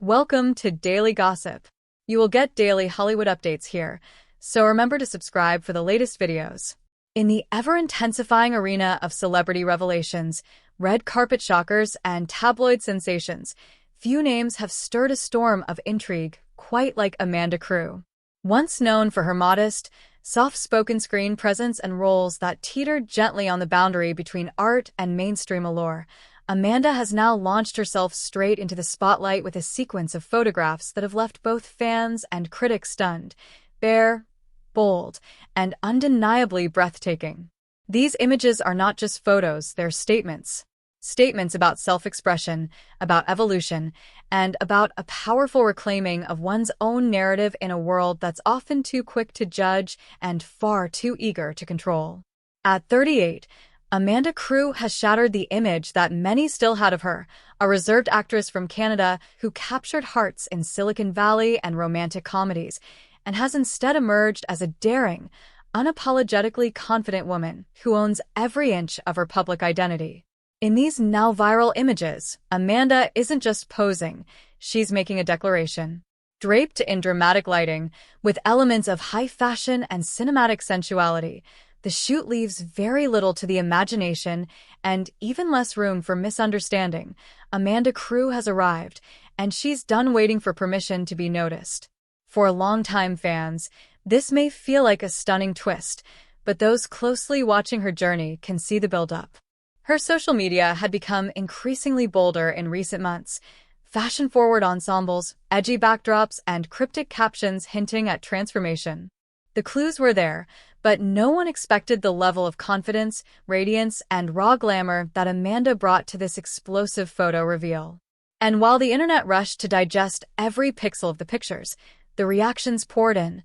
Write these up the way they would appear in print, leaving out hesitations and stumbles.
Welcome to Daily Gossip. You will get daily Hollywood updates here, so remember to subscribe for the latest videos. In the ever-intensifying arena of celebrity revelations, red carpet shockers, and tabloid sensations, few names have stirred a storm of intrigue quite like Amanda Crew. Once known for her modest, soft-spoken screen presence and roles that teetered gently on the boundary between art and mainstream allure, Amanda has now launched herself straight into the spotlight with a sequence of photographs that have left both fans and critics stunned, bare, bold, and undeniably breathtaking. These images are not just photos, they're statements. Statements about self-expression, about evolution, and about a powerful reclaiming of one's own narrative in a world that's often too quick to judge and far too eager to control. At 38, Amanda Crew has shattered the image that many still had of her, a reserved actress from Canada who captured hearts in Silicon Valley and romantic comedies, and has instead emerged as a daring, unapologetically confident woman who owns every inch of her public identity. In these now viral images, Amanda isn't just posing, she's making a declaration. Draped in dramatic lighting, with elements of high fashion and cinematic sensuality, the shoot leaves very little to the imagination and even less room for misunderstanding. Amanda Crew has arrived, and she's done waiting for permission to be noticed. For longtime fans, this may feel like a stunning twist, but those closely watching her journey can see the build-up. Her social media had become increasingly bolder in recent months. Fashion-forward ensembles, edgy backdrops, and cryptic captions hinting at transformation. The clues were there, but no one expected the level of confidence, radiance, and raw glamour that Amanda brought to this explosive photo reveal. And while the internet rushed to digest every pixel of the pictures, the reactions poured in,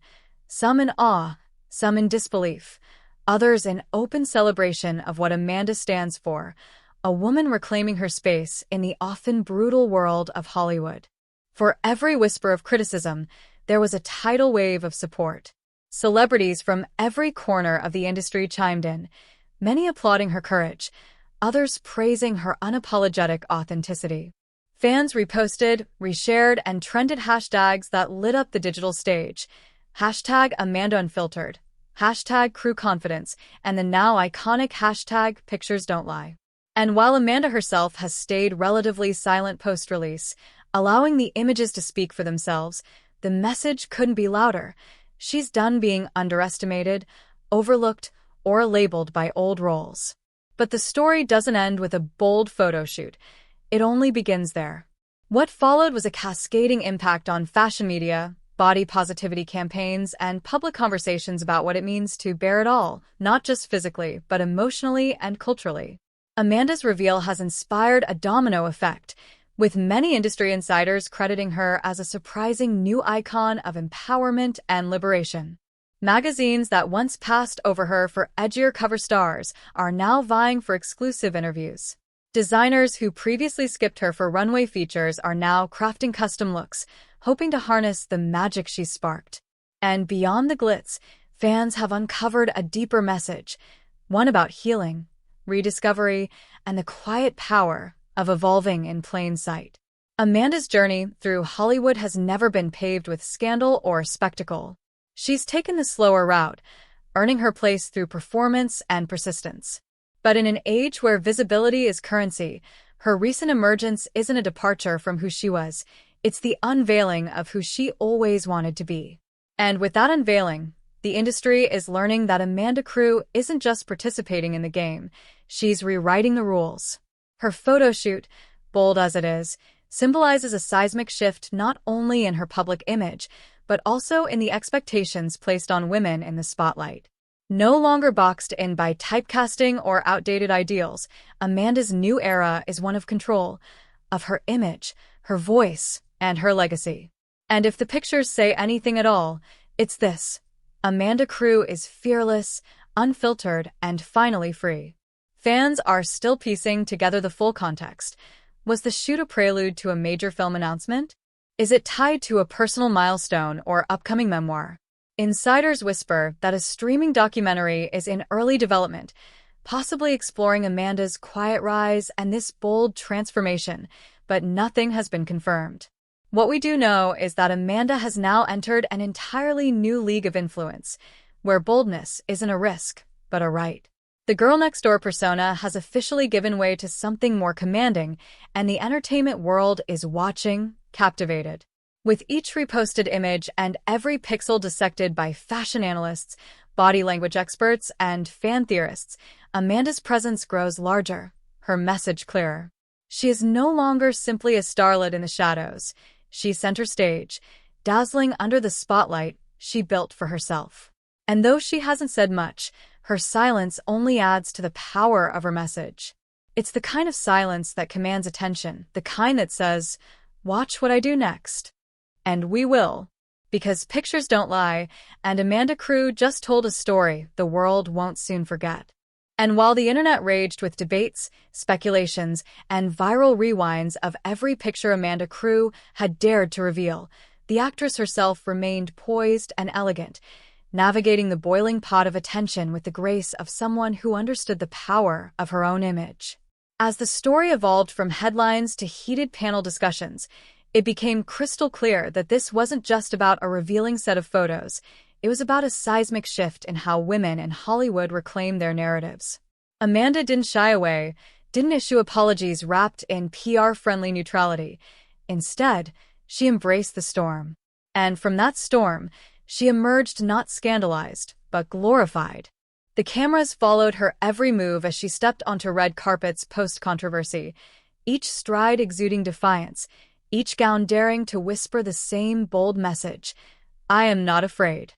some in awe, some in disbelief, others in open celebration of what Amanda stands for, a woman reclaiming her space in the often brutal world of Hollywood. For every whisper of criticism, there was a tidal wave of support. Celebrities from every corner of the industry chimed in, many applauding her courage, others praising her unapologetic authenticity. Fans reposted, reshared, and trended hashtags that lit up the digital stage. Hashtag Amanda Unfiltered, hashtag Crew Confidence, and the now iconic hashtag Pictures Don't Lie. And while Amanda herself has stayed relatively silent post-release, allowing the images to speak for themselves, the message couldn't be louder. She's done being underestimated, overlooked, or labeled by old roles. But the story doesn't end with a bold photo shoot. It only begins there. What followed was a cascading impact on fashion media, body positivity campaigns, and public conversations about what it means to bear it all, not just physically, but emotionally and culturally. Amanda's reveal has inspired a domino effect, with many industry insiders crediting her as a surprising new icon of empowerment and liberation. Magazines that once passed over her for edgier cover stars are now vying for exclusive interviews. Designers who previously skipped her for runway features are now crafting custom looks, hoping to harness the magic she sparked. And beyond the glitz, fans have uncovered a deeper message, one about healing, rediscovery, and the quiet power of evolving in plain sight. Amanda's journey through Hollywood has never been paved with scandal or spectacle. She's taken the slower route, earning her place through performance and persistence. But in an age where visibility is currency, her recent emergence isn't a departure from who she was, it's the unveiling of who she always wanted to be. And with that unveiling, the industry is learning that Amanda Crew isn't just participating in the game, she's rewriting the rules. Her photo shoot, bold as it is, symbolizes a seismic shift not only in her public image, but also in the expectations placed on women in the spotlight. No longer boxed in by typecasting or outdated ideals, Amanda's new era is one of control, of her image, her voice, and her legacy. And if the pictures say anything at all, it's this: Amanda Crew is fearless, unfiltered, and finally free. Fans are still piecing together the full context. Was the shoot a prelude to a major film announcement? Is it tied to a personal milestone or upcoming memoir? Insiders whisper that a streaming documentary is in early development, possibly exploring Amanda's quiet rise and this bold transformation, but nothing has been confirmed. What we do know is that Amanda has now entered an entirely new league of influence, where boldness isn't a risk, but a right. The girl next door persona has officially given way to something more commanding, and the entertainment world is watching, captivated. With each reposted image and every pixel dissected by fashion analysts, body language experts, and fan theorists, Amanda's presence grows larger, her message clearer. She is no longer simply a starlet in the shadows. She's center stage, dazzling under the spotlight she built for herself. And though she hasn't said much, her silence only adds to the power of her message. It's the kind of silence that commands attention, the kind that says, "Watch what I do next." And we will. Because pictures don't lie, and Amanda Crew just told a story the world won't soon forget. And while the internet raged with debates, speculations, and viral rewinds of every picture Amanda Crew had dared to reveal, the actress herself remained poised and elegant, navigating the boiling pot of attention with the grace of someone who understood the power of her own image. As the story evolved from headlines to heated panel discussions, it became crystal clear that this wasn't just about a revealing set of photos. It was about a seismic shift in how women in Hollywood reclaim their narratives. Amanda didn't shy away, didn't issue apologies wrapped in PR-friendly neutrality. Instead, she embraced the storm. And from that storm, she emerged not scandalized, but glorified. The cameras followed her every move as she stepped onto red carpets post-controversy, each stride exuding defiance, each gown daring to whisper the same bold message, "I am not afraid."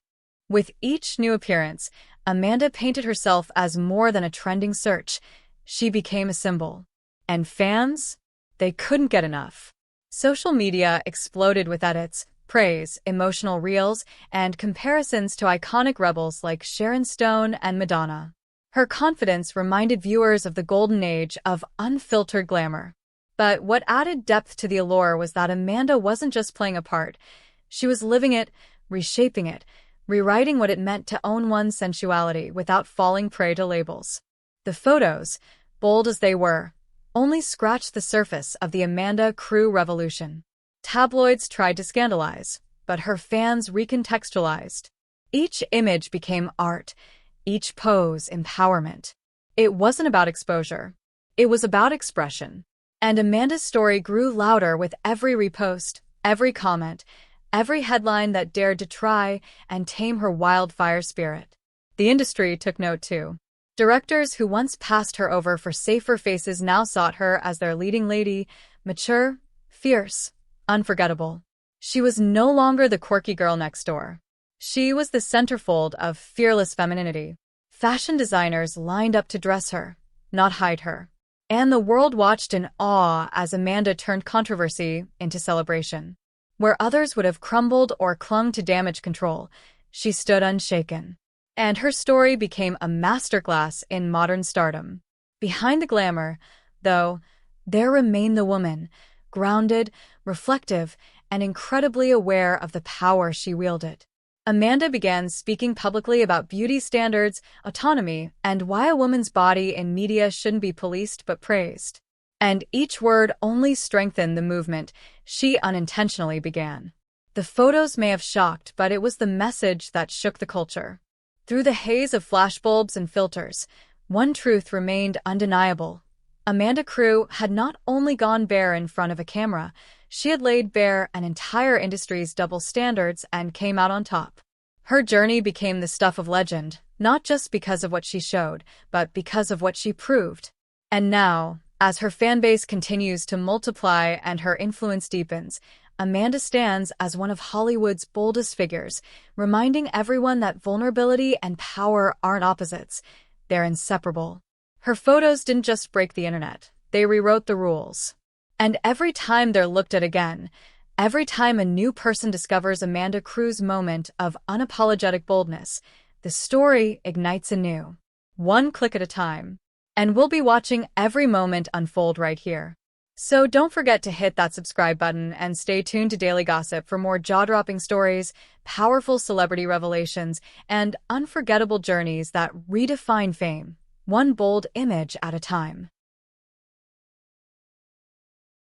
With each new appearance, Amanda painted herself as more than a trending search. She became a symbol. And fans? They couldn't get enough. Social media exploded with edits, praise, emotional reels, and comparisons to iconic rebels like Sharon Stone and Madonna. Her confidence reminded viewers of the golden age of unfiltered glamour. But what added depth to the allure was that Amanda wasn't just playing a part. She was living it, reshaping it, rewriting what it meant to own one's sensuality without falling prey to labels. The photos, bold as they were, only scratched the surface of the Amanda Crew revolution. Tabloids tried to scandalize, but her fans recontextualized. Each image became art, each pose empowerment. It wasn't about exposure. It was about expression. And Amanda's story grew louder with every repost, every comment, every headline that dared to try and tame her wildfire spirit. The industry took note too. Directors who once passed her over for safer faces now sought her as their leading lady, mature, fierce, unforgettable. She was no longer the quirky girl next door. She was the centerfold of fearless femininity. Fashion designers lined up to dress her, not hide her. And the world watched in awe as Amanda turned controversy into celebration. Where others would have crumbled or clung to damage control, she stood unshaken. And her story became a masterclass in modern stardom. Behind the glamour, though, there remained the woman, grounded, reflective, and incredibly aware of the power she wielded. Amanda began speaking publicly about beauty standards, autonomy, and why a woman's body in media shouldn't be policed but praised. And each word only strengthened the movement she unintentionally began. The photos may have shocked, but it was the message that shook the culture. Through the haze of flashbulbs and filters, one truth remained undeniable. Amanda Crew had not only gone bare in front of a camera, she had laid bare an entire industry's double standards and came out on top. Her journey became the stuff of legend, not just because of what she showed, but because of what she proved. And now, as her fanbase continues to multiply and her influence deepens, Amanda stands as one of Hollywood's boldest figures, reminding everyone that vulnerability and power aren't opposites. They're inseparable. Her photos didn't just break the internet, they rewrote the rules. And every time they're looked at again, every time a new person discovers Amanda Crew's moment of unapologetic boldness, the story ignites anew, one click at a time. And we'll be watching every moment unfold right here. So don't forget to hit that subscribe button and stay tuned to Daily Gossip for more jaw-dropping stories, powerful celebrity revelations, and unforgettable journeys that redefine fame, one bold image at a time.